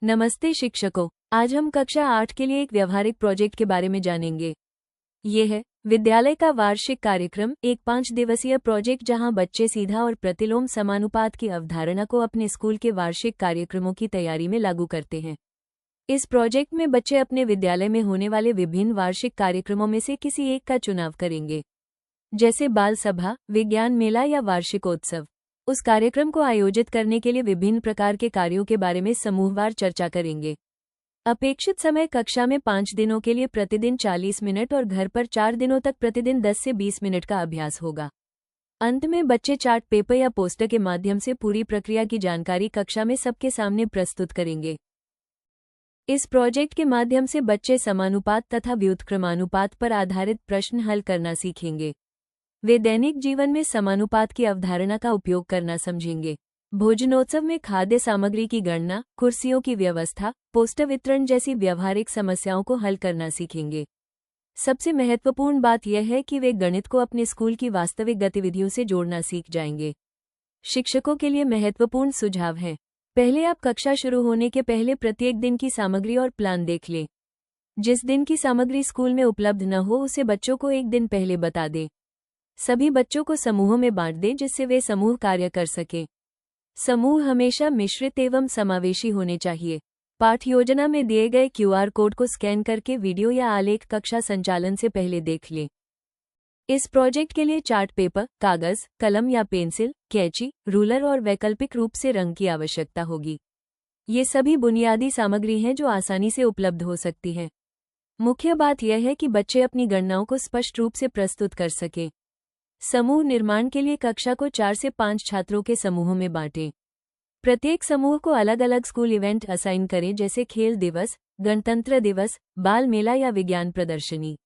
नमस्ते शिक्षकों, आज हम कक्षा 8 के लिए एक व्यवहारिक प्रोजेक्ट के बारे में जानेंगे। ये है विद्यालय का वार्षिक कार्यक्रम, एक 5 दिवसीय प्रोजेक्ट जहां बच्चे सीधा और प्रतिलोम समानुपात की अवधारणा को अपने स्कूल के वार्षिक कार्यक्रमों की तैयारी में लागू करते हैं। इस प्रोजेक्ट में बच्चे अपने विद्यालय में होने वाले विभिन्न वार्षिक कार्यक्रमों में से किसी एक का चुनाव करेंगे, जैसे बाल सभा, विज्ञान मेला या वार्षिकोत्सव। उस कार्यक्रम को आयोजित करने के लिए विभिन्न प्रकार के कार्यों के बारे में समूहवार चर्चा करेंगे। अपेक्षित समय कक्षा में 5 दिनों के लिए प्रतिदिन 40 मिनट और घर पर 4 दिनों तक प्रतिदिन 10 से 20 मिनट का अभ्यास होगा। अंत में बच्चे चार्ट पेपर या पोस्टर के माध्यम से पूरी प्रक्रिया की जानकारी कक्षा में सबके सामने प्रस्तुत करेंगे। इस प्रोजेक्ट के माध्यम से बच्चे समानुपात तथा व्युत्क्रमानुपात पर आधारित प्रश्न हल करना सीखेंगे। वे दैनिक जीवन में समानुपात की अवधारणा का उपयोग करना समझेंगे। भोजनोत्सव में खाद्य सामग्री की गणना, कुर्सियों की व्यवस्था, पोस्टर वितरण जैसी व्यावहारिक समस्याओं को हल करना सीखेंगे। सबसे महत्वपूर्ण बात यह है कि वे गणित को अपने स्कूल की वास्तविक गतिविधियों से जोड़ना सीख जाएंगे। शिक्षकों के लिए महत्वपूर्ण सुझाव हैं। पहले आप कक्षा शुरू होने के पहले प्रत्येक दिन की सामग्री और प्लान देख लें। जिस दिन की सामग्री स्कूल में उपलब्ध न हो उसे बच्चों को एक दिन पहले बता दें। सभी बच्चों को समूहों में बांट दें जिससे वे समूह कार्य कर सकें। समूह हमेशा मिश्रित एवं समावेशी होने चाहिए। पाठ योजना में दिए गए QR कोड को स्कैन करके वीडियो या आलेख कक्षा संचालन से पहले देख लें। इस प्रोजेक्ट के लिए चार्ट पेपर, कागज, कलम या पेंसिल, कैंची, रूलर और वैकल्पिक रूप से रंग की आवश्यकता होगी। ये सभी बुनियादी सामग्री हैं जो आसानी से उपलब्ध हो सकती हैं। मुख्य बात यह है कि बच्चे अपनी गणनाओं को स्पष्ट रूप से प्रस्तुत कर सकें। समूह निर्माण के लिए कक्षा को 4 से 5 छात्रों के समूहों में बांटें। प्रत्येक समूह को अलग अलग स्कूल इवेंट असाइन करें, जैसे खेल दिवस, गणतंत्र दिवस, बाल मेला या विज्ञान प्रदर्शनी।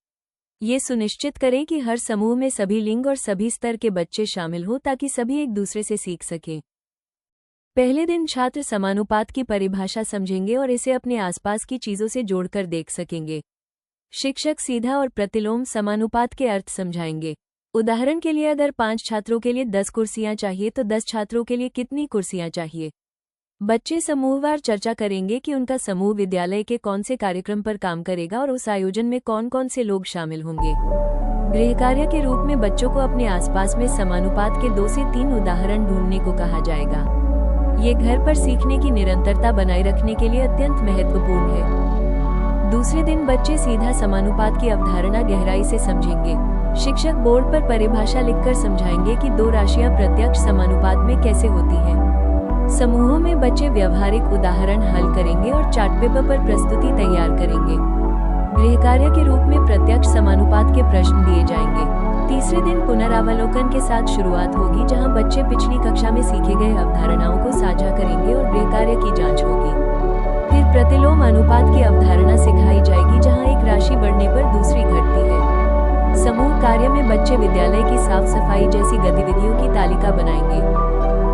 ये सुनिश्चित करें कि हर समूह में सभी लिंग और सभी स्तर के बच्चे शामिल हों ताकि सभी एक दूसरे से सीख सकें। पहले दिन छात्र समानुपात की परिभाषा समझेंगे और इसे अपने आसपास की चीजों से जोड़कर देख सकेंगे। शिक्षक सीधा और प्रतिलोम समानुपात के अर्थ समझाएंगे। उदाहरण के लिए अगर 5 छात्रों के लिए 10 कुर्सियां चाहिए तो 10 छात्रों के लिए कितनी कुर्सियां चाहिए। बच्चे समूहवार चर्चा करेंगे कि उनका समूह विद्यालय के कौन से कार्यक्रम पर काम करेगा और उस आयोजन में कौन कौन से लोग शामिल होंगे। गृहकार्य के रूप में बच्चों को अपने आसपास में समानुपात के 2 से 3 उदाहरण ढूंढने को कहा जाएगा। ये घर पर सीखने की निरंतरता बनाए रखने के लिए अत्यंत महत्वपूर्ण है। दूसरे दिन बच्चे सीधा समानुपात की अवधारणा गहराई से समझेंगे। शिक्षक बोर्ड पर परिभाषा लिखकर समझाएंगे कि 2 राशियां प्रत्यक्ष समानुपात में कैसे होती हैं। समूहों में बच्चे व्यवहारिक उदाहरण हल करेंगे और चार्ट पेपर पर प्रस्तुति तैयार करेंगे। गृहकार्य के रूप में प्रत्यक्ष समानुपात के प्रश्न दिए जाएंगे। तीसरे दिन पुनरावलोकन के साथ शुरुआत होगी, जहां बच्चे पिछली कक्षा में सीखे गए अवधारणाओं को साझा करेंगे और गृहकार्य की जांच होगी। फिर प्रतिलोम अनुपात की अवधारणा सिखाई जाएगी, जहां एक राशि बढ़ने पर दूसरी घटती है। समूह कार्य में बच्चे विद्यालय की साफ सफाई जैसी गतिविधियों की तालिका बनाएंगे।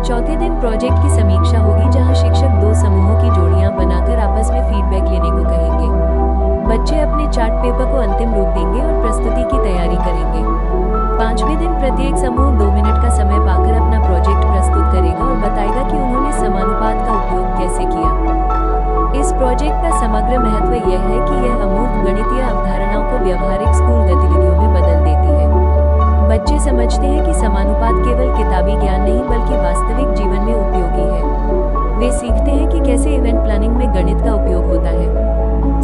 चौथे दिन प्रोजेक्ट की समीक्षा होगी, जहां शिक्षक 2 समूहों की जोड़ियां बनाकर आपस में फीडबैक लेने को कहेंगे। बच्चे अपने चार्ट पेपर को अंतिम रूप देंगे और प्रस्तुति की तैयारी करेंगे। 5वें दिन प्रत्येक समूह 2 मिनट का समय पाकर अपना प्रोजेक्ट प्रस्तुत करेगा और बताएगा कि उन्होंने समानुपात का उपयोग कैसे किया। इस प्रोजेक्ट का समग्र महत्व यह है कि यह अमूर्त गणितीय अवधारणाओं को व्यावहारिक स्कूल गतिविधियों में बदल देती है। बच्चे समझते हैं कि समानुपात केवल किताबी ज्ञान नहीं बल्कि वास्तविक जीवन में उपयोगी है। वे सीखते हैं कि कैसे इवेंट प्लानिंग में गणित का उपयोग होता है।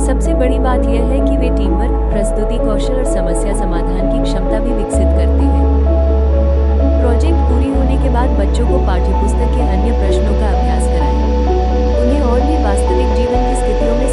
सबसे बड़ी बात यह है कि वे टीम वर्क, प्रस्तुति कौशल और समस्या समाधान की क्षमता भी विकसित करते हैं। प्रोजेक्ट पूरी होने के बाद बच्चों को पाठ्यपुस्तक के अन्य प्रश्नों का अभ्यास कराएं। उन्हें और भी वास्तविक जीवन की स्थितियों में